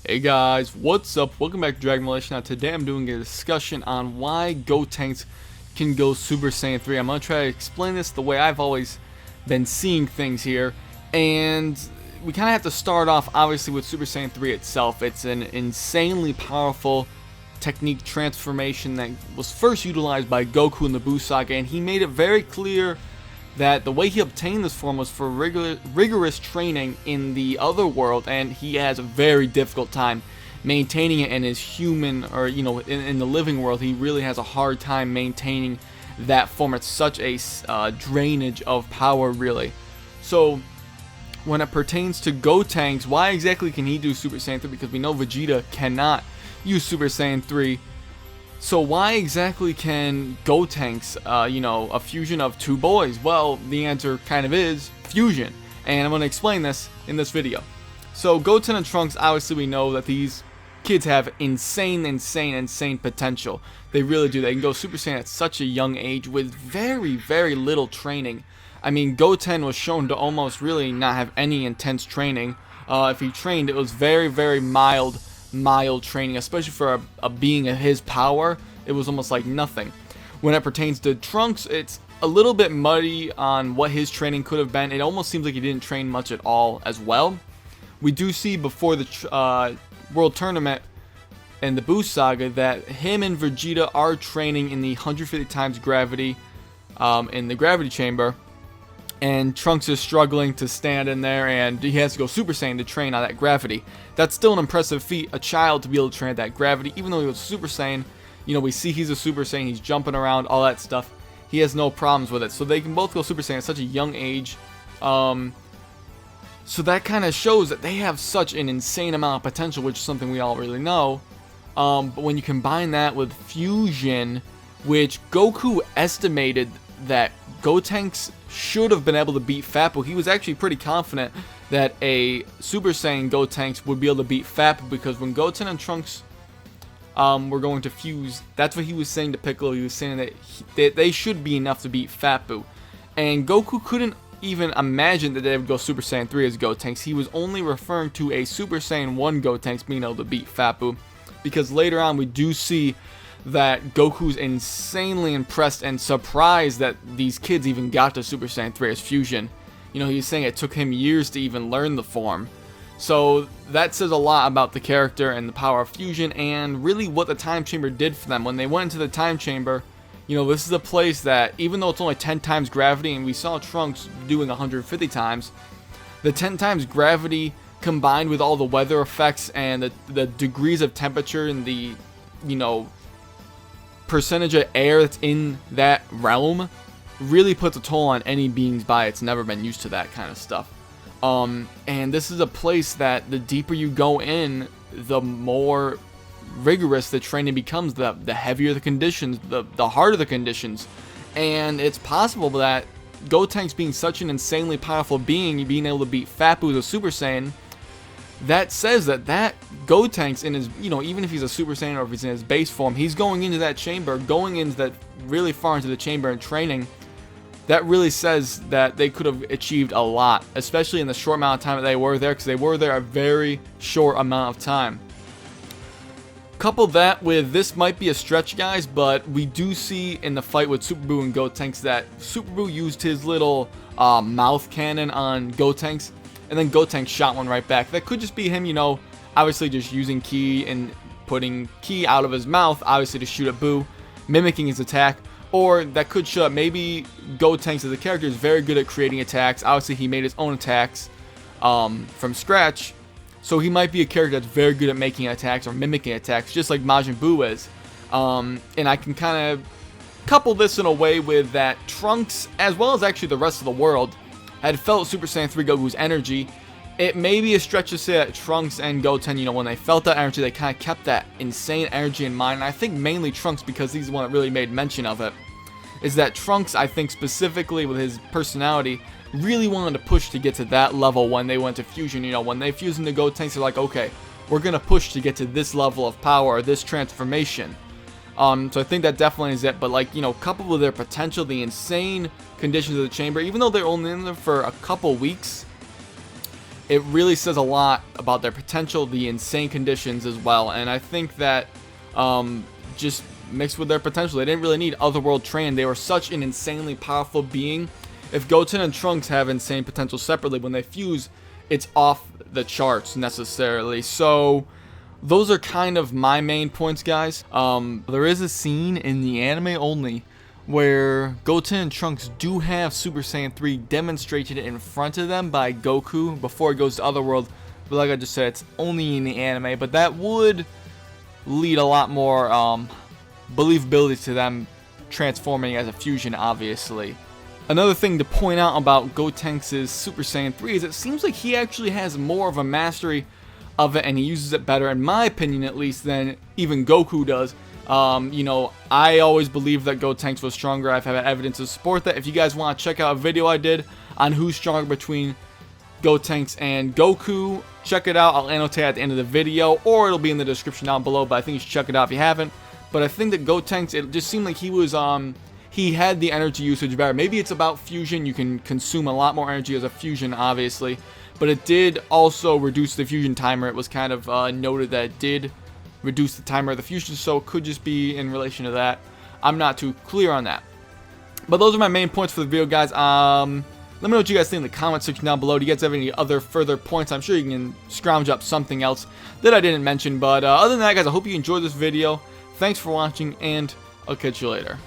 Hey guys, what's up? Welcome back to Dragon Relation. Now today I'm doing a discussion on why Gotenks can go Super Saiyan 3. I'm going to try to explain this the way I've always been seeing things here. And we kind of have to start off obviously with Super Saiyan 3 itself. It's an insanely powerful technique transformation that was first utilized by Goku in the Buu Saga. And he made it very clear that the way he obtained this form was for rigorous training in the other world, and he has a very difficult time maintaining it in his human, or in the living world. He really has a hard time maintaining that form. It's such a drainage of power, really. So when it pertains to Gotenks, why exactly can he do Super Saiyan 3? Because we know Vegeta cannot use Super Saiyan 3. So why exactly can Gotenks, a fusion of two boys? Well, the answer kind of is fusion, and I'm going to explain this in this video. So Goten and Trunks, obviously we know that these kids have insane potential. They really do. They can go Super Saiyan at such a young age with very little training. I mean, Goten was shown to almost really not have any intense training. If he trained, it was very mild training, especially for a being of his power. It was almost like nothing. When it pertains to Trunks, it's a little bit muddy on what his training could have been. It almost seems like he didn't train much at all as well. We do see before the World Tournament in the Buu Saga that him and Vegeta are training in the 150 times gravity in the gravity chamber. And Trunks is struggling to stand in there, and he has to go Super Saiyan to train on that gravity. That's still an impressive feat, a child to be able to train at that gravity. Even though he was Super Saiyan, we see he's a Super Saiyan, he's jumping around, all that stuff. He has no problems with it. So they can both go Super Saiyan at such a young age. So that kind of shows that they have such an insane amount of potential, which is something we all really know. But when you combine that with fusion, which Goku estimated that Gotenks should have been able to beat Fat Buu. He was actually pretty confident that a Super Saiyan Gotenks would be able to beat Fat Buu, because when Goten and Trunks were going to fuse, that's what he was saying to Piccolo. He was saying that they should be enough to beat Fat Buu. And Goku couldn't even imagine that they would go Super Saiyan 3 as Gotenks. He was only referring to a Super Saiyan 1 Gotenks being able to beat Fat Buu, because later on we do see that Goku's insanely impressed and surprised that these kids even got to Super Saiyan 3 as fusion. He's saying it took him years to even learn the form. So that says a lot about the character and the power of fusion, and really what the time chamber did for them. When they went into the time chamber, this is a place that, even though it's only 10 times gravity, and we saw Trunks doing 150 times, the 10 times gravity combined with all the weather effects and the degrees of temperature and the, percentage of air that's in that realm really puts a toll on any being's body. It's never been used to that kind of stuff. And this is a place that the deeper you go in, the more rigorous the training becomes, the heavier the conditions, the harder the conditions. And it's possible that Gotenks, being such an insanely powerful being, being able to beat Fat Buu as a Super Saiyan, that says that Gotenks in his, even if he's a Super Saiyan or if he's in his base form, he's going into that chamber, going into that really far into the chamber and training. That really says that they could have achieved a lot, especially in the short amount of time that they were there, because they were there a very short amount of time. Couple that with, this might be a stretch, guys, but we do see in the fight with Super Buu and Gotenks that Super Buu used his little mouth cannon on Gotenks, and then Gotenks shot one right back. That could just be him, obviously just using ki and putting ki out of his mouth, obviously to shoot at Buu, mimicking his attack. Or that could show up, maybe Gotenks as a character is very good at creating attacks. Obviously he made his own attacks from scratch. So he might be a character that's very good at making attacks or mimicking attacks, just like Majin Buu is. And I can kind of couple this in a way with that Trunks, as well as actually the rest of the world, had felt Super Saiyan 3 Goku's energy. It may be a stretch to say that Trunks and Goten, when they felt that energy, they kind of kept that insane energy in mind. And I think mainly Trunks, because he's the one that really made mention of it, is that Trunks, I think specifically with his personality, really wanted to push to get to that level when they went to fusion. When they fused into Gotenks, they're like, okay, we're going to push to get to this level of power, or this transformation. So I think that definitely is it. But coupled with their potential, the insane conditions of the chamber, even though they're only in there for a couple weeks, it really says a lot about their potential, the insane conditions as well. And I think that just mixed with their potential, they didn't really need Otherworld training. They were such an insanely powerful being. If Goten and Trunks have insane potential separately, when they fuse, it's off the charts necessarily. So those are kind of my main points, guys. There is a scene in the anime only where Goten and Trunks do have Super Saiyan 3 demonstrated in front of them by Goku before it goes to Otherworld. But like I just said, it's only in the anime. But that would lead a lot more believability to them transforming as a fusion, obviously. Another thing to point out about Gotenks' Super Saiyan 3 is it seems like he actually has more of a mastery of it, and he uses it better, in my opinion at least, than even Goku does. You know, I always believed that Gotenks was stronger. I've had evidence to support that. If you guys want to check out a video I did on who's stronger between Gotenks and Goku, check it out. I'll annotate at the end of the video, or it'll be in the description down below, but I think you should check it out if you haven't. But I think that Gotenks, it just seemed like he was, he had the energy usage better. Maybe it's about fusion. You can consume a lot more energy as a fusion, obviously. But it did also reduce the fusion timer. It was kind of noted that it did reduce the timer of the fusion, so it could just be in relation to that. I'm not too clear on that. But those are my main points for the video, guys. Let me know what you guys think in the comment section down below. Do you guys have any other further points? I'm sure you can scrounge up something else that I didn't mention. But other than that, guys, I hope you enjoyed this video. Thanks for watching, and I'll catch you later.